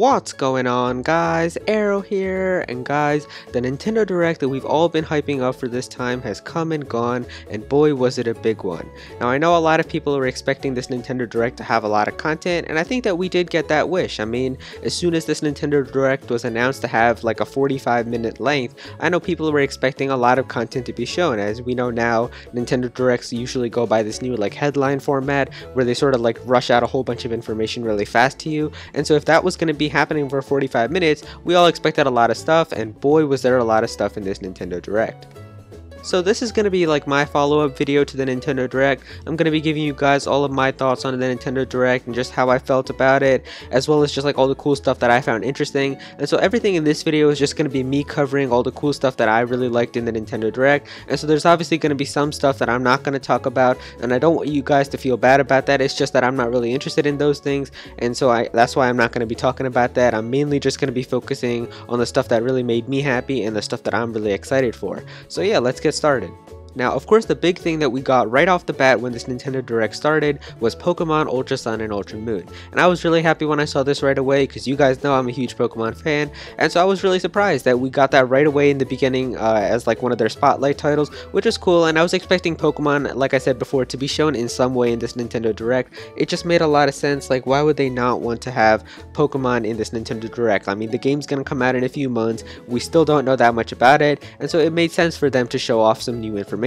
What's going on, guys? Aero here, and guys, the Nintendo Direct that we've all been hyping up for this time has come and gone, and boy was it a big one. Now I know a lot of people were expecting this Nintendo Direct to have a lot of content, and I think that we did get that wish. I mean, as soon as this Nintendo Direct was announced to have like a 45-minute length, I know people were expecting a lot of content to be shown. As we know now, Nintendo Directs usually go by this new like headline format where they sort of like rush out a whole bunch of information really fast to you, and so if that was going to be happening for 45 minutes, we all expected a lot of stuff, and boy was there a lot of stuff in this Nintendo Direct. So this is going to be like my follow-up video to the Nintendo Direct. I'm going to be giving you guys all of my thoughts on the Nintendo Direct and just how I felt about it, as well as just like all the cool stuff that I found interesting. And so everything in this video is just going to be me covering all the cool stuff that I really liked in the Nintendo Direct. And so there's obviously going to be some stuff that I'm not going to talk about, and I don't want you guys to feel bad about that. It's just that I'm not really interested in those things, and so that's why I'm not going to be talking about that. I'm mainly just going to be focusing on the stuff that really made me happy and the stuff that I'm really excited for. So yeah, let's get started. Now, of course, the big thing that we got right off the bat when this Nintendo Direct started was Pokémon Ultra Sun and Ultra Moon. And I was really happy when I saw this right away because you guys know I'm a huge Pokémon fan, and so I was really surprised that we got that right away in the beginning as like one of their spotlight titles, which is cool. And I was expecting Pokémon, like I said before, to be shown in some way in this Nintendo Direct. It just made a lot of sense. Like, why would they not want to have Pokémon in this Nintendo Direct? I mean, the game's gonna come out in a few months. We still don't know that much about it, and so it made sense for them to show off some new information.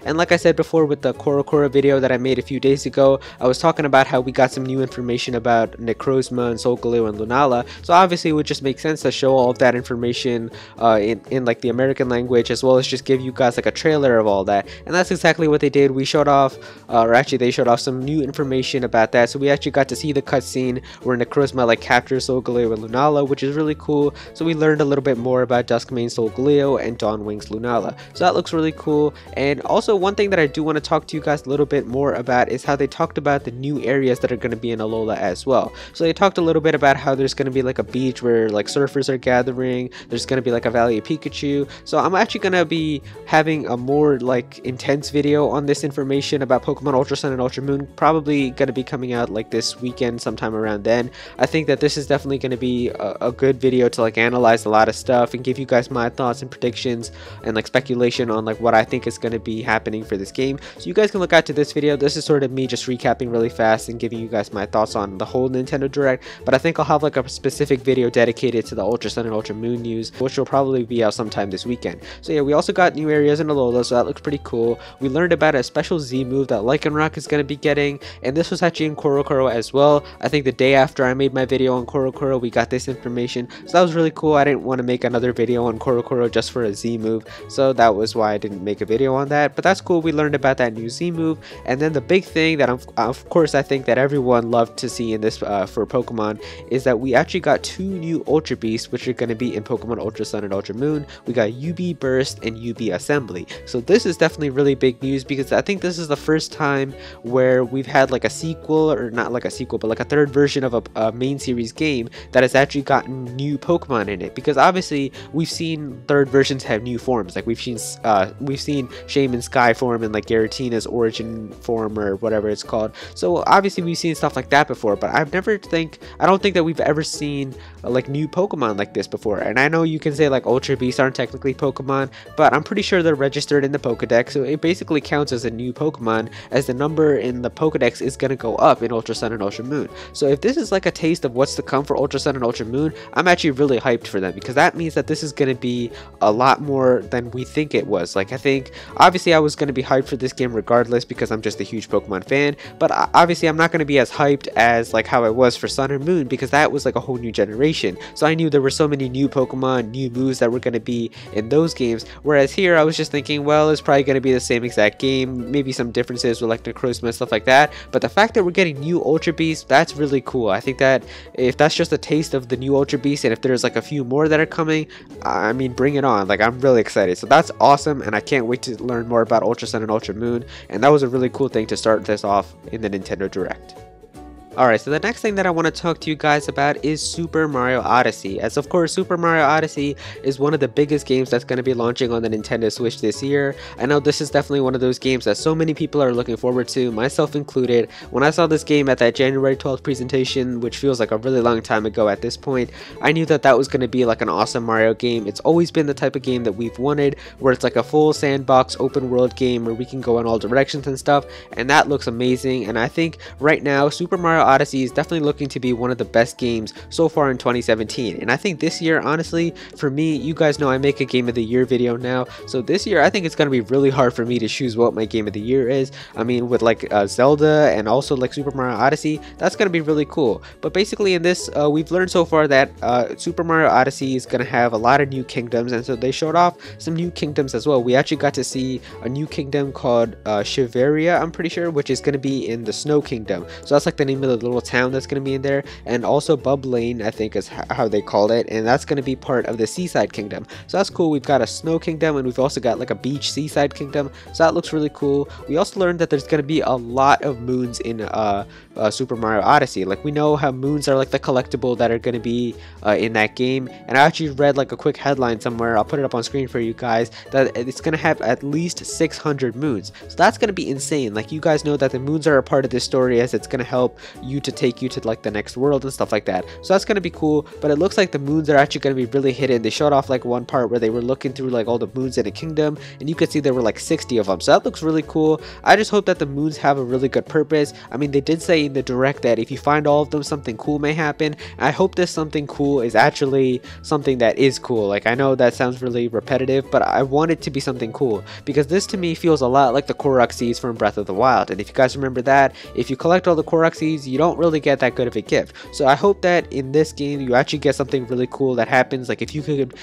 And like I said before with the Korokoro video that I made a few days ago, I was talking about how we got some new information about Necrozma and Solgaleo and Lunala, so obviously it would just make sense to show all of that information in like the American language, as well as just give you guys like a trailer of all that. And that's exactly what they did. We showed off, or actually they showed off some new information about that, so we actually got to see the cutscene where Necrozma like captures Solgaleo and Lunala, which is really cool. So we learned a little bit more about Duskmane's Solgaleo and Dawnwing's Lunala, so that looks really cool. And also, one thing that I do want to talk to you guys a little bit more about is how they talked about the new areas that are going to be in Alola as well. So they talked a little bit about how there's going to be like a beach where like surfers are gathering, there's going to be like a Valley of Pikachu. So I'm actually going to be having a more like intense video on this information about Pokemon Ultra Sun and Ultra Moon, probably going to be coming out like this weekend sometime around then. I think that this is definitely going to be a good video to like analyze a lot of stuff and give you guys my thoughts and predictions and like speculation on like what I think is going to be happening for this game. So you guys can look out to this video. This is sort of me just recapping really fast and giving you guys my thoughts on the whole Nintendo Direct, but I think I'll have like a specific video dedicated to the Ultra Sun and Ultra Moon news, which will probably be out sometime this weekend. So yeah, we also got new areas in Alola, so that looks pretty cool. We learned about a special Z move that Lycanroc is going to be getting, and this was actually in Korokoro as well. I think the day after I made my video on Korokoro, we got this information, so that was really cool. I didn't want to make another video on Korokoro just for a Z move, so that was why I didn't make a video on that. But that's cool. We learned about that new Z move, and then the big thing that of course I think that everyone loved to see in this for Pokemon is that we actually got two new Ultra Beasts, which are going to be in Pokemon Ultra Sun and Ultra Moon. We got UB Burst and UB Assembly. So this is definitely really big news because I think this is the first time where we've had like a sequel, or not like a sequel, but like a third version of a main series game that has actually gotten new Pokemon in it. Because obviously we've seen third versions have new forms, like we've seen Shaman Sky form and like Garatina's origin form or whatever it's called. So obviously we've seen stuff like that before, but I don't think that we've ever seen like new Pokemon like this before. And I know you can say like Ultra Beasts aren't technically Pokemon, but I'm pretty sure they're registered in the Pokedex, so it basically counts as a new Pokemon, as the number in the Pokedex is going to go up in Ultra Sun and Ultra Moon. So if this is like a taste of what's to come for Ultra Sun and Ultra Moon, I'm actually really hyped for them, because that means that this is going to be a lot more than we think it was. Like, I think obviously I was going to be hyped for this game regardless because I'm just a huge Pokemon fan, but obviously I'm not going to be as hyped as like how I was for Sun and Moon, because that was like a whole new generation. So I knew there were so many new Pokemon, new moves that were going to be in those games, whereas here I was just thinking, well, it's probably going to be the same exact game, maybe some differences with like Necrozma and stuff like that. But the fact that we're getting new Ultra Beasts, that's really cool. I think that if that's just a taste of the new Ultra Beasts, and if there's like a few more that are coming, I mean, bring it on. Like, I'm really excited. So that's awesome, and I can't wait to learn more about Ultra Sun and Ultra Moon, and that was a really cool thing to start this off in the Nintendo Direct. Alright, so the next thing that I want to talk to you guys about is Super Mario Odyssey. As of course, Super Mario Odyssey is one of the biggest games that's going to be launching on the Nintendo Switch this year. I know this is definitely one of those games that so many people are looking forward to, myself included. When I saw this game at that January 12th presentation, which feels like a really long time ago at this point, I knew that that was going to be like an awesome Mario game. It's always been the type of game that we've wanted, where it's like a full sandbox open world game where we can go in all directions and stuff, and that looks amazing. And I think right now, Super Mario Odyssey is definitely looking to be one of the best games so far in 2017, and I think this year, honestly, for me, you guys know I make a game of the year video now, so this year I think it's going to be really hard for me to choose what my game of the year is. I mean, with like Zelda and also like Super Mario Odyssey, that's going to be really cool. But basically in this, we've learned so far that Super Mario Odyssey is going to have a lot of new kingdoms, and so they showed off some new kingdoms as well. We actually got to see a new kingdom called Shiveria, I'm pretty sure, which is going to be in the Snow Kingdom. So that's like the name of the little town that's going to be in there, and also Bub Lane, I think is how they called it, and that's going to be part of the Seaside Kingdom. So that's cool. We've got a Snow Kingdom, and we've also got like a Beach Seaside Kingdom, so that looks really cool. We also learned that there's going to be a lot of moons in Super Mario Odyssey. Like, we know how moons are like the collectible that are going to be in that game, and I actually read like a quick headline somewhere, I'll put it up on screen for you guys, that it's going to have at least 600 moons. So that's going to be insane. Like, you guys know that the moons are a part of this story, as it's going to help you to take you to like the next world and stuff like that. So that's going to be cool, but it looks like the moons are actually going to be really hidden. They showed off like one part where they were looking through like all the moons in a kingdom, and you could see there were like 60 of them. So that looks really cool. I just hope that the moons have a really good purpose. I mean, they did say in the direct that if you find all of them, something cool may happen. I hope this something cool is actually something that is cool. Like, I know that sounds really repetitive, but I want it to be something cool, because this to me feels a lot like the Korok seeds from Breath of the Wild. And if you guys remember that, if you collect all the Korok seeds, you don't really get that good of a gift. So I hope that in this game you actually get something really cool that happens. Like, if you could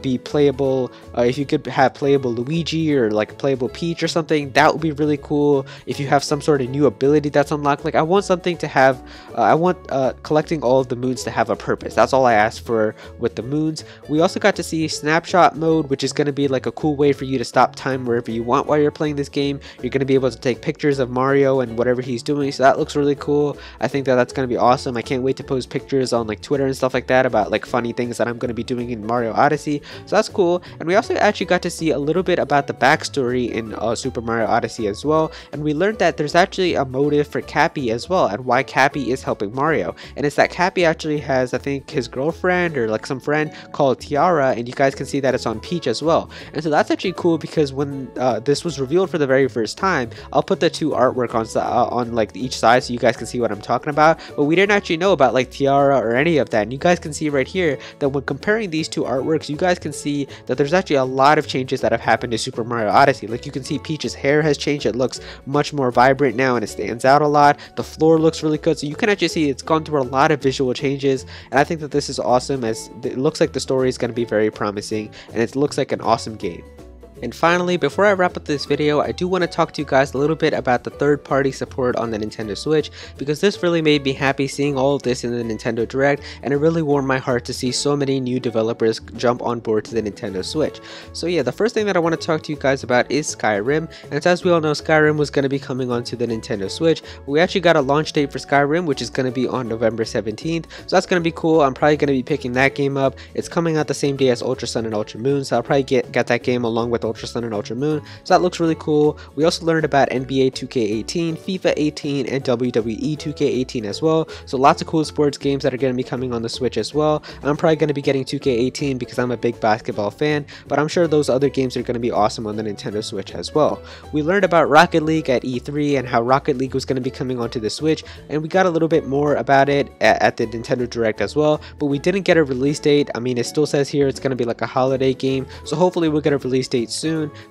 be playable, if you could have playable Luigi or like playable Peach or something, that would be really cool. If you have some sort of new ability that's unlocked, like, I want something to have, I want collecting all of the moons to have a purpose. That's all I asked for with the moons. We also got to see snapshot mode, which is going to be like a cool way for you to stop time wherever you want while you're playing this game. You're going to be able to take pictures of Mario and whatever he's doing, so that looks really cool. I think that that's going to be awesome. I can't wait to post pictures on like Twitter and stuff like that about like funny things that I'm going to be doing in Mario Odyssey, so that's cool. And we also actually got to see a little bit about the backstory in Super Mario Odyssey as well, and we learned that there's actually a motive for Cappy as well, and why Cappy is helping Mario, and it's that Cappy actually has, I think, his girlfriend or like some friend called Tiara, and you guys can see that it's on Peach as well. And so that's actually cool, because when this was revealed for the very first time, I'll put the two artwork on like each side so you guys can see what I'm talking about, but we didn't actually know about like Tiara or any of that. And you guys can see right here that when comparing these two artworks, you guys can see that there's actually a lot of changes that have happened to Super Mario Odyssey. Like, you can see Peach's hair has changed. It looks much more vibrant now, and it stands out a lot. The floor looks really good, so you can actually see it's gone through a lot of visual changes, and I think that this is awesome, as it looks like the story is going to be very promising, and it looks like an awesome game. And finally, before I wrap up this video, I do want to talk to you guys a little bit about the third-party support on the Nintendo Switch, because this really made me happy seeing all of this in the Nintendo Direct, and it really warmed my heart to see so many new developers jump on board to the Nintendo Switch. So yeah, the first thing that I want to talk to you guys about is Skyrim, and as we all know, Skyrim was going to be coming onto the Nintendo Switch. We actually got a launch date for Skyrim, which is going to be on November 17th, so that's going to be cool. I'm probably going to be picking that game up. It's coming out the same day as Ultra Sun and Ultra Moon, so I'll probably get that game along with Ultra Sun and Ultra Moon, so that looks really cool. We also learned about NBA 2K18, FIFA 18, and WWE 2K18 as well, so lots of cool sports games that are going to be coming on the Switch as well. I'm probably going to be getting 2K18 because I'm a big basketball fan, but I'm sure those other games are going to be awesome on the Nintendo Switch as well. We learned about Rocket League at E3 and how Rocket League was going to be coming onto the Switch, and we got a little bit more about it at the Nintendo Direct as well, but we didn't get a release date. I mean, it still says here it's going to be like a holiday game, so hopefully we'll get a release date soon.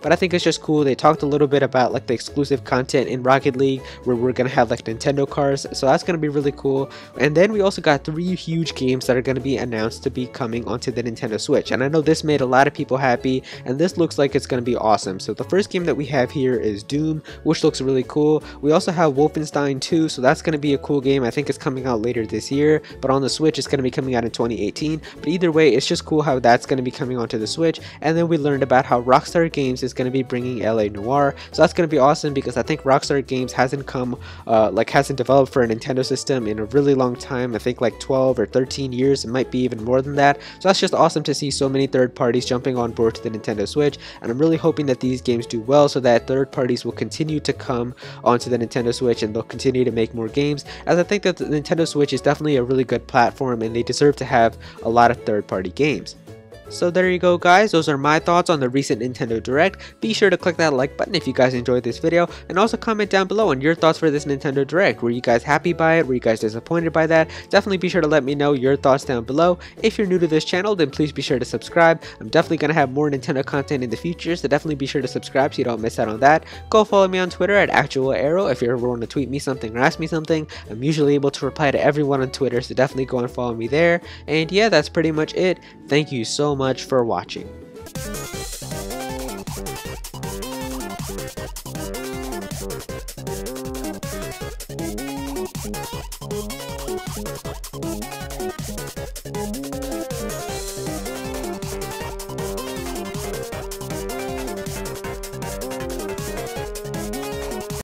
But I think it's just cool. They talked a little bit about like the exclusive content in Rocket League, where we're gonna have like Nintendo cars, so that's gonna be really cool. And then we also got 3 huge games that are gonna be announced to be coming onto the Nintendo Switch, and I know this made a lot of people happy, and this looks like it's gonna be awesome. So the first game that we have here is Doom, which looks really cool. We also have Wolfenstein 2, so that's gonna be a cool game. I think it's coming out later this year, but on the Switch it's gonna be coming out in 2018. But either way, it's just cool how that's gonna be coming onto the Switch. And then we learned about how Rockstar Rockstar Games is going to be bringing LA Noire. So that's going to be awesome because I think Rockstar Games hasn't hasn't developed for a Nintendo system in a really long time. I think like 12 or 13 years. It might be even more than that. So that's just awesome to see so many third parties jumping on board to the Nintendo Switch, and I'm really hoping that these games do well so that third parties will continue to come onto the Nintendo Switch and they'll continue to make more games, as I think that the Nintendo Switch is definitely a really good platform and they deserve to have a lot of third party games. So there you go guys, those are my thoughts on the recent Nintendo Direct. Be sure to click that like button if you guys enjoyed this video, and also comment down below on your thoughts for this Nintendo Direct. Were you guys happy by it? Were you guys disappointed by that? Definitely be sure to let me know your thoughts down below. If you're new to this channel, then please be sure to subscribe. I'm definitely going to have more Nintendo content in the future, so definitely be sure to subscribe so you don't miss out on that. Go follow me on Twitter at Aero if you ever want to tweet me something or ask me something. I'm usually able to reply to everyone on Twitter, so definitely go and follow me there. And yeah, that's pretty much it. Thank you so much for watching.